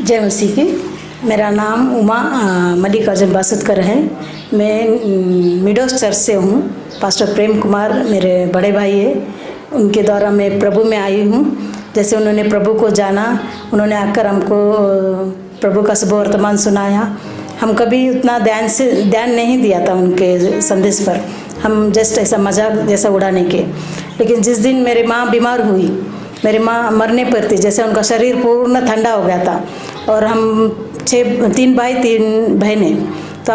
जय मसीह की। मेरा नाम उमा मलिक अजम बासुतकर है। मैं मिडोस चर्च से हूँ। पास्टर प्रेम कुमार मेरे बड़े भाई है, उनके द्वारा मैं प्रभु में आई हूँ। जैसे उन्होंने प्रभु को जाना, उन्होंने आकर हमको प्रभु का शुभ वर्तमान सुनाया। हम कभी उतना ध्यान नहीं दिया था उनके संदेश पर, हम जस्ट ऐसा मजाक जैसा उड़ाने के। लेकिन जिस दिन मेरी माँ बीमार हुई, मेरी माँ मरने पर थी, जैसे उनका शरीर पूर्ण ठंडा हो गया था, और हम 3 भाई 3 बहनें, तो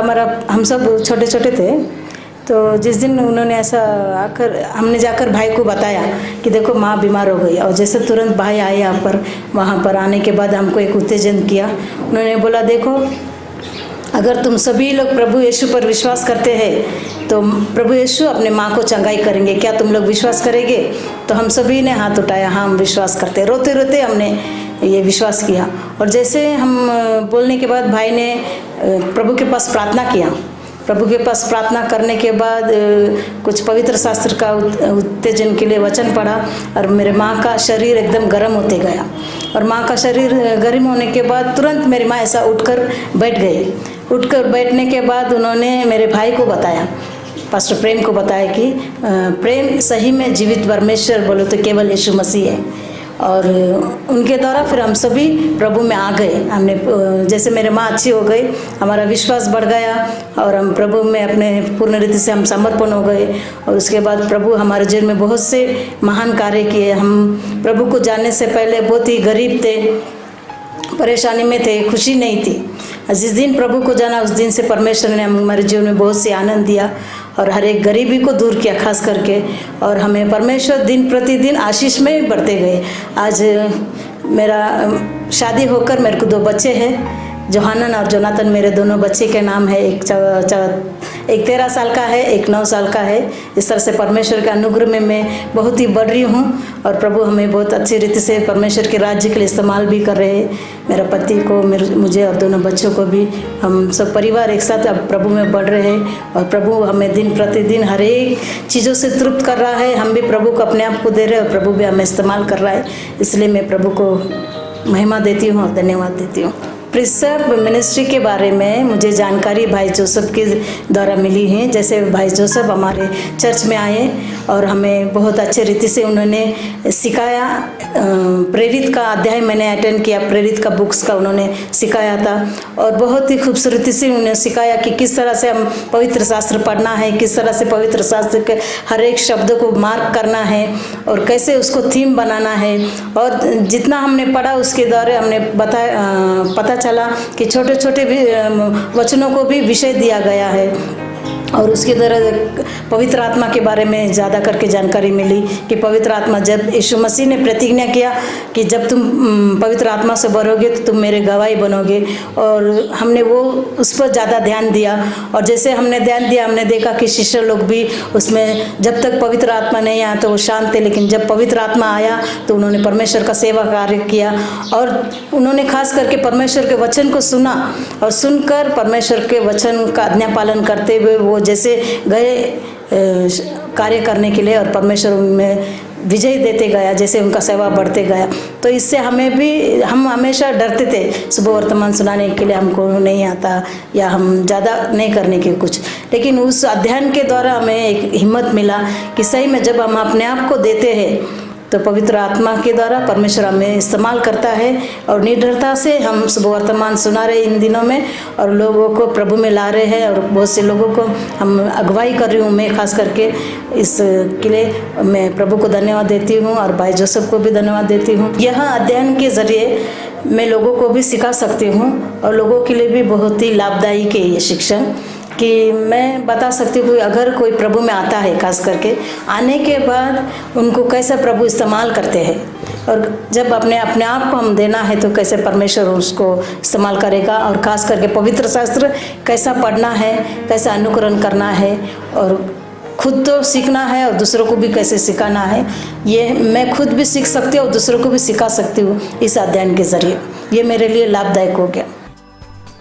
हम सब छोटे छोटे थे। तो जिस दिन उन्होंने ऐसा आकर, हमने जाकर भाई को बताया कि देखो माँ बीमार हो गई, और जैसे तुरंत भाई आए यहाँ पर। वहाँ पर आने के बाद हमको एक उत्तेजन किया। उन्होंने बोला, देखो अगर तुम सभी लोग प्रभु यीशु पर विश्वास करते हैं तो प्रभु यीशु अपने माँ को चंगाई करेंगे, क्या तुम लोग विश्वास करेंगे? तो हम सभी ने हाथ उठाया, हाँ हम विश्वास करते। रोते रोते हमने ये विश्वास किया। और जैसे हम बोलने के बाद भाई ने प्रभु के पास प्रार्थना किया। प्रभु के पास प्रार्थना करने के बाद कुछ पवित्र शास्त्र का उत्तेजन के लिए वचन पढ़ा, और मेरे माँ का शरीर एकदम गर्म होते गया। और माँ का शरीर गर्म होने के बाद तुरंत मेरी माँ ऐसा उठकर बैठ गई। उठकर बैठने के बाद उन्होंने मेरे भाई को बताया, पास्टर प्रेम को बताया कि प्रेम सही में जीवित परमेश्वर बोलो तो केवल यीशु मसीह है। और उनके द्वारा फिर हम सभी प्रभु में आ गए। हमने जैसे मेरे माँ अच्छी हो गई, हमारा विश्वास बढ़ गया, और हम प्रभु में अपने पूर्ण रीति से हम समर्पण हो गए। और उसके बाद प्रभु हमारे जीवन में बहुत से महान कार्य किए। हम प्रभु को जानने से पहले बहुत ही गरीब थे, परेशानी में थे, खुशी नहीं थी। जिस दिन प्रभु को जाना, उस दिन से परमेश्वर ने हमारे जीवन में बहुत से आनंद दिया, और हर एक गरीबी को दूर किया खास करके। और हमें परमेश्वर दिन प्रतिदिन आशीष में बढ़ते गए। आज मेरा शादी होकर मेरे को 2 बच्चे हैं, जोहानन और जोनाथन मेरे दोनों बच्चे के नाम है। एक 13 साल का है, एक 9 साल का है। इस तरह से परमेश्वर के अनुग्रह में मैं बहुत ही बढ़ रही हूँ, और प्रभु हमें बहुत अच्छी रीति से परमेश्वर के राज्य के लिए इस्तेमाल भी कर रहे हैं। मेरा पति को, मुझे और दोनों बच्चों को भी, हम सब परिवार एक साथ अब प्रभु में बढ़ रहे हैं। और प्रभु हमें दिन प्रतिदिन हर एक चीज़ों से तृप्त कर रहा है। हम भी प्रभु को अपने आप को दे रहे हैं, और प्रभु भी हमें इस्तेमाल कर रहा है। इसलिए मैं प्रभु को महिमा देती हूँ और धन्यवाद देती हूँ। प्रिसर्व मिनिस्ट्री के बारे में मुझे जानकारी भाई जोसेफ के द्वारा मिली है। जैसे भाई जोसेफ हमारे चर्च में आए, और हमें बहुत अच्छे रीति से उन्होंने सिखाया। प्रेरित का अध्याय मैंने अटेंड किया, प्रेरित का बुक्स का उन्होंने सिखाया था, और बहुत ही खूबसूरती से उन्होंने सिखाया कि किस तरह से हम पवित्र शास्त्र पढ़ना है, किस तरह से पवित्र शास्त्र के हर एक शब्द को मार्क करना है, और कैसे उसको थीम बनाना है। और जितना हमने पढ़ा उसके द्वारा हमने पता चला कि छोटे छोटे भी वचनों को भी विषय दिया गया है। और उसके द्वारा पवित्र आत्मा के बारे में ज़्यादा करके जानकारी मिली कि पवित्र आत्मा, जब यीशु मसीह ने प्रतिज्ञा किया कि जब तुम पवित्र आत्मा से भरोगे तो तुम मेरे गवाही बनोगे, और हमने वो उस पर ज़्यादा ध्यान दिया। और जैसे हमने ध्यान दिया, हमने देखा कि शिष्य लोग भी उसमें, जब तक पवित्र आत्मा नहीं आया तो वो शांत थे, लेकिन जब पवित्र आत्मा आया तो उन्होंने परमेश्वर का सेवा कार्य किया। और उन्होंने खास करके परमेश्वर के वचन को सुना, और सुनकर परमेश्वर के वचन का आज्ञा पालन करते हुए वो जैसे गए कार्य करने के लिए, और परमेश्वर उनमें विजय देते गया, जैसे उनका सेवा बढ़ते गया। तो इससे हमें भी, हम हमेशा डरते थे शुभ वर्तमान सुनाने के लिए, हमको नहीं आता या हम ज़्यादा नहीं करने के कुछ। लेकिन उस अध्ययन के द्वारा हमें एक हिम्मत मिला कि सही में जब हम अपने आप को देते हैं तो पवित्र आत्मा के द्वारा परमेश्वर हमें इस्तेमाल करता है। और निडरता से हम शुभ वर्तमान सुना रहे इन दिनों में, और लोगों को प्रभु में ला रहे हैं, और बहुत से लोगों को हम अगुवाई कर रही हूँ। मैं खास करके इसके लिए मैं प्रभु को धन्यवाद देती हूँ, और भाई जोसेफ को भी धन्यवाद देती हूँ। यह अध्ययन के ज़रिए मैं लोगों को भी सिखा सकती हूँ, और लोगों के लिए भी बहुत ही लाभदायक है ये शिक्षण, कि मैं बता सकती हूँ अगर कोई प्रभु में आता है, खास करके आने के बाद उनको कैसे प्रभु इस्तेमाल करते हैं, और जब अपने आप को हम देना है तो कैसे परमेश्वर उसको इस्तेमाल करेगा। और खास करके पवित्र शास्त्र कैसा पढ़ना है, कैसा अनुकरण करना है, और खुद तो सीखना है और दूसरों को भी कैसे सिखाना है। ये मैं खुद भी सीख सकती हूँ और दूसरों को भी सिखा सकती हूँ इस अध्ययन के ज़रिए। ये मेरे लिए लाभदायक हो गया।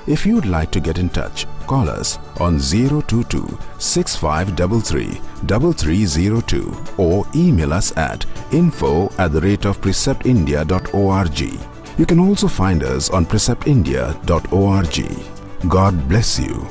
If you'd like to get in touch, call us on 022 6533 3302 or email us at info@preceptindia.org. You can also find us on preceptindia.org. God bless you.